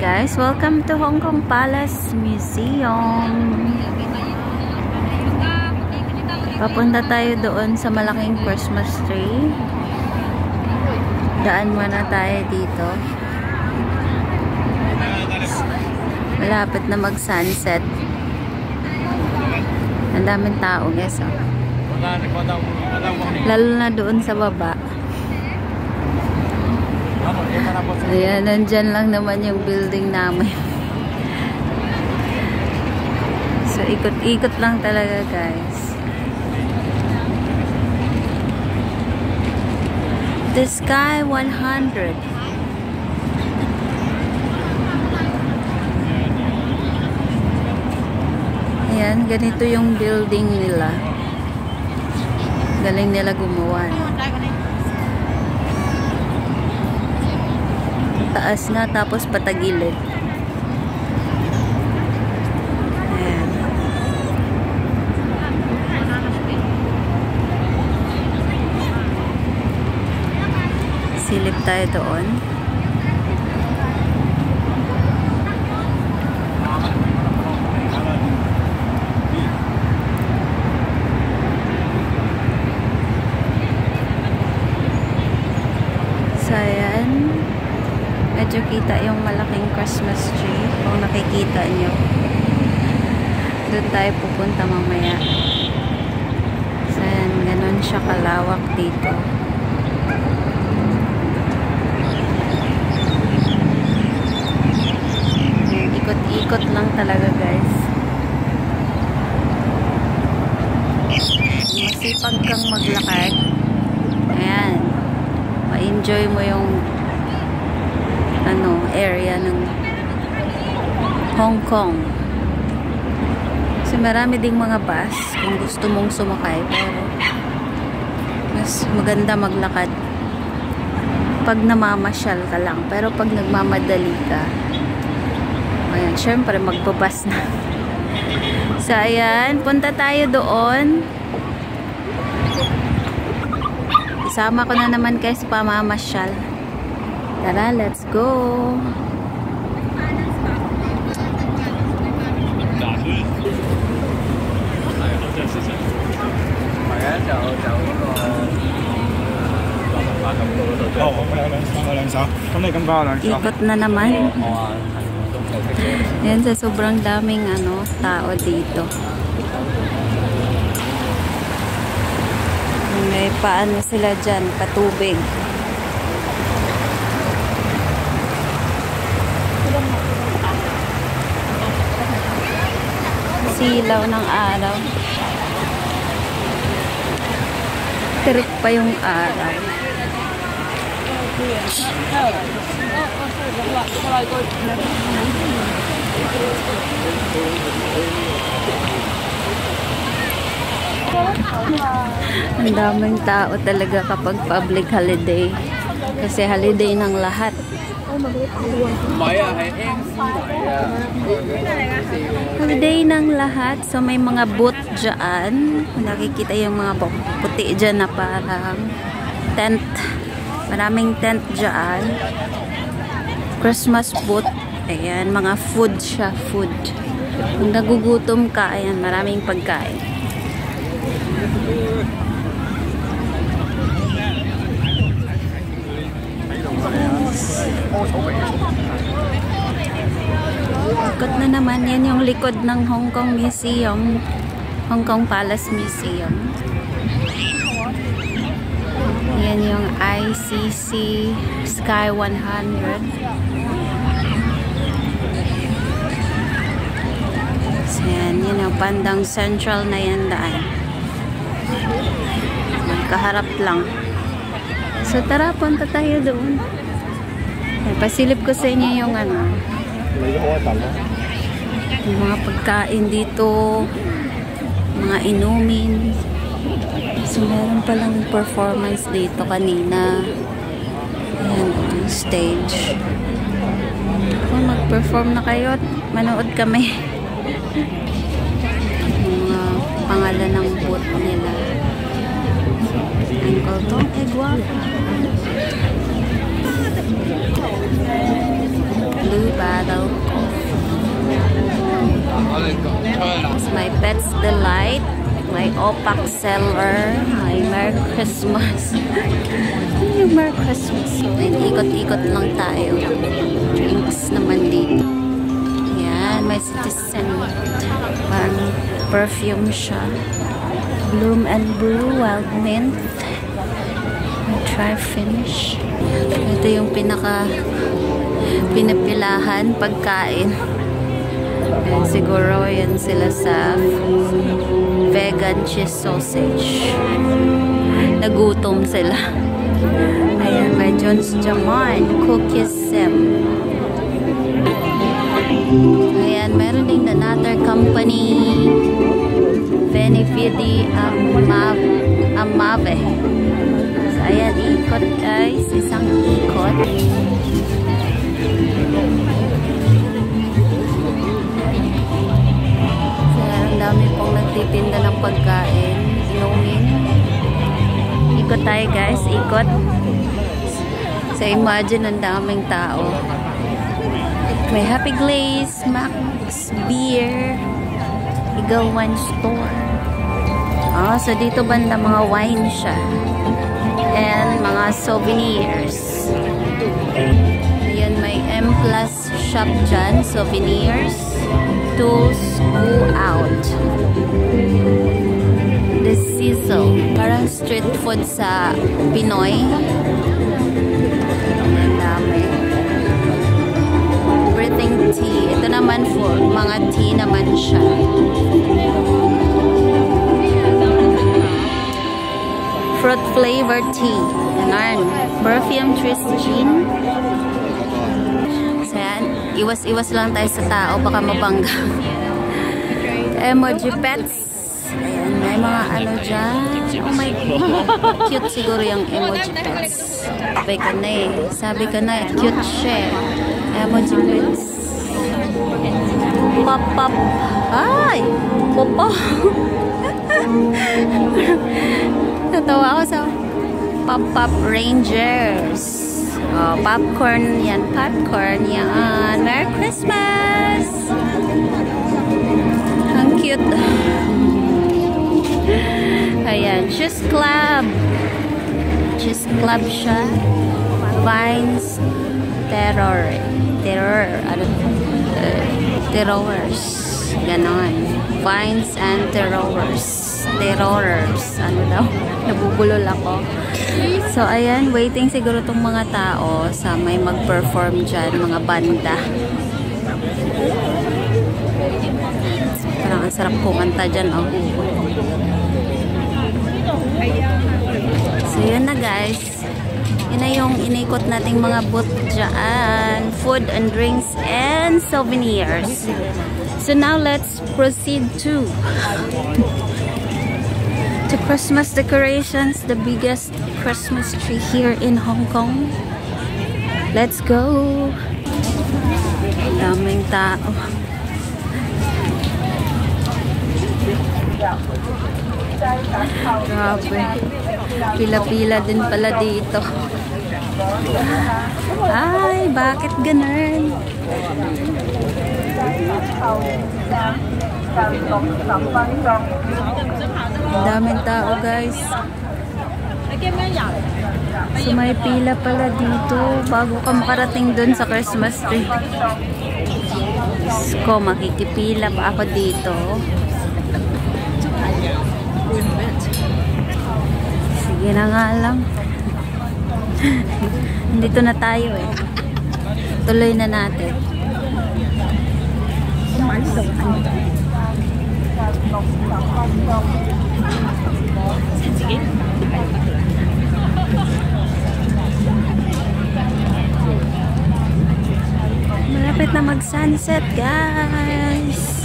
guys, welcome to Hong Kong Palace Museum. Papunta tayo doon sa malaking Christmas tree. Daan muna tayo dito. Malapit na mag-sunset. Ang daming tao guys. Oh. Lalo na doon sa baba. Ayan, nandyan lang naman yung building namin. So, ikot-ikot lang talaga guys. The Sky 100. Ayan, ganito yung building nila. Galing nila gumawa. Taas na tapos patagilid. Ayan. Silip tayo doon. So, ayan. Medyo kita yung malaking Christmas tree. Kung nakikita nyo. Doon tayo pupunta mamaya. So, yan. Ganon siya kalawak dito. Ikot-ikot lang talaga guys. Masipag kang maglakad. Ayan. Ma-enjoy mo yung area ng Hong Kong. So marami ding mga bus kung gusto mong sumakay, pero mas maganda maglakad pag namamasyal ka lang. Pero pag nagmamadali ka, ayan, syempre magbabas na. So ayan, punta tayo doon. Isama ko na naman kayo sa pamamasyal. Tara, let's go! Ikot na naman. Yan, sa sobrang daming tao dito. May paano sila dyan, patubig. Silaw ng araw. Tirik pa yung araw. Ang daming tao talaga kapag public holiday. Kasi holiday ng lahat. Holiday ng lahat. So may mga booth dyan. Nakikita yung mga puti dyan na parang tent. Maraming tent dyan. Christmas booth. Ayan, mga food siya. Food. Kung nagugutom ka, ayan, maraming pagkain. Ikot na naman. Yan yung likod ng Hong Kong Museum. Hong Kong Palace Museum. Yan yung ICC Sky 100. So yan yung bandang central na yan daan. Kaharap lang. So tara, punta tayo doon. Pasilip ko sa inyo yung yung mga pagkain dito, mga inumin. So meron palang performance dito kanina. Ayan, stage. Kung mag-perform na kayo, manood kami. Mga pangalan ng booth nila. Uncle Tom, guwapo. Blue Bottle Pets Delight. May Opak Seller. May Merry Christmas. Merry Christmas. Ikot-ikot lang tayo. Drinks naman dito. Yan, may Citizen. Parang perfume siya. Bloom and Brew, Wild Mint. Try finish. Ito yung pinapilahan pagkain. And siguro yan sila sa vegan cheese sausage. Nagutom sila. Ayan, may John's Jamon Cookies Sim. Ayan, meron din another company, Benefidi Amave. So, ayan, ikot guys. Isang ikot. So, ang dami pong nagtitinda ng pagkain. Inumin. Ikot tayo guys. Ikot. So, imagine ang daming tao. May Happy Glaze, Max Beer, Eagle Wine Store. So dito banda mga wine siya. And mga souvenirs. Ayan, may M Plus shop dyan. Souvenirs. Tools Go Out. The Sizzle. Parang street food sa Pinoy. Ang dami. Everything tea. Ito naman for mga tea naman siya. Fruit flavor tea. Ganun. Perfume Twist Gin. So yan. Iwas-iwas lang tayo sa tao. Baka mabangga. Emoji pets. Ayan. May mga ano dyan. Oh my God. Cute siguro yung emoji pets. Sabi ka na eh. Cute siya. Emoji pets. Pop-pop. Ay! Popo. Natawa ako sa Pop-Pop Rangers. Oh, popcorn yan. Popcorn yan. Merry Christmas! Ang cute. Ayan. Cheese Club. Cheese Club siya. Vines. Terror. Ano? Terrors. Ganon. Vines and Terrors. Ano daw? Nabubulol ako. So, ayan. Waiting siguro tong mga tao sa may mag-perform dyan. Mga banda. Parang ang sarap kumanta dyan. Oh. So, yun na guys. Yun na yung inikot nating mga booth dyan. Food and drinks and souvenirs. So now let's proceed to Christmas decorations. The biggest Christmas tree here in Hong Kong. Let's go. Daming tao. Grabe. Pila-pila din pala dito. Ay, bakit ganun? Daming tao guys. So may pila pala dito bago ka makarating dun sa Christmas tree. Ko, makikipila pa ako dito. Sige na nga lang. Dito na tayo eh. Tuloy na natin. Malapit na mag-sunset, guys.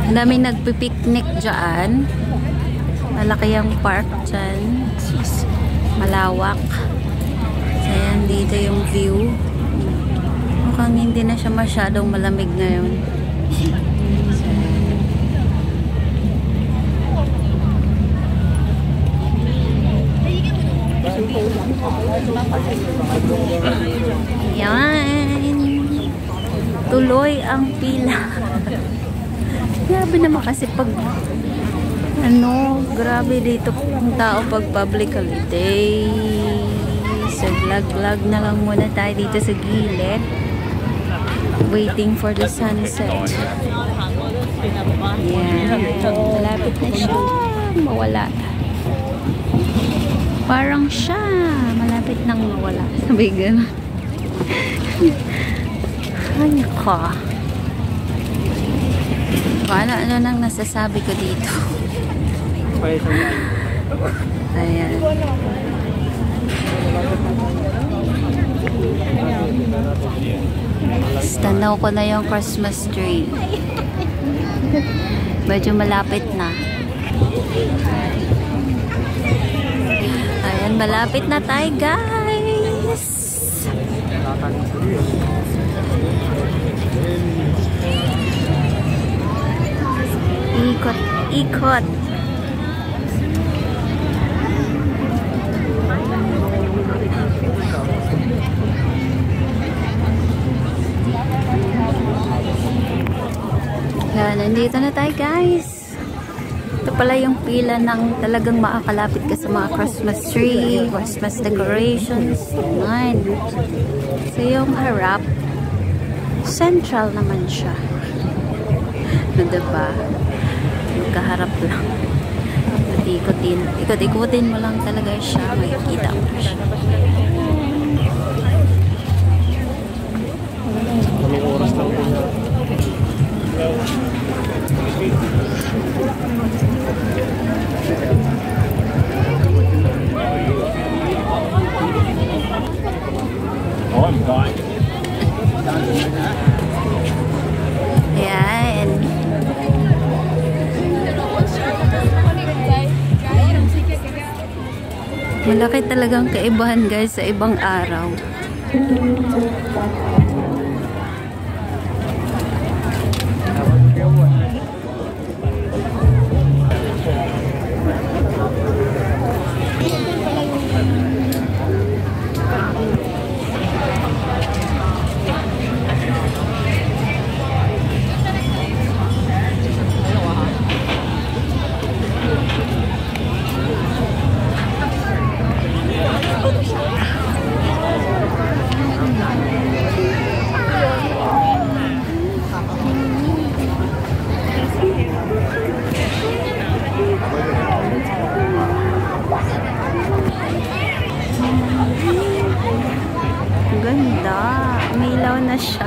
Ang daming nagpipiknik dyan. Malaki ang park dyan. Malawak. So, ayan, dito yung view. Mukhang hindi na siya masyadong malamig ngayon. So, Yan. Tuloy ang pila. Grabe naman kasi pag grabe dito ang tao pag public holiday. So vlog na lang muna tayo dito sa gilid. Waiting for the sunset. Yan. Malapit na siya. Mawala. Parang siya. Malapit nang mawala. Sabi gano'n. Ano ka? Ano nang nasasabi ko dito? Ayan. Tanaw ko na yung Christmas tree. Medyo malapit na. Ayan, malapit na tayo, guys. Ikot, ikot. Yan, nandito na tayo, guys. Ito pala yung pila ng talagang makakalapit ka sa mga Christmas tree, Christmas decorations. Yan. So yung harap, central naman siya. Diba? Magkaharap lang. Ikot-ikutin mo lang talaga siya. Makikita mo siya. Kaming oras lang po na. Oh, I'm dying. Ayan. Malaki talagang kaibahan, guys, sa ibang araw. Ganda. Umilaw na siya.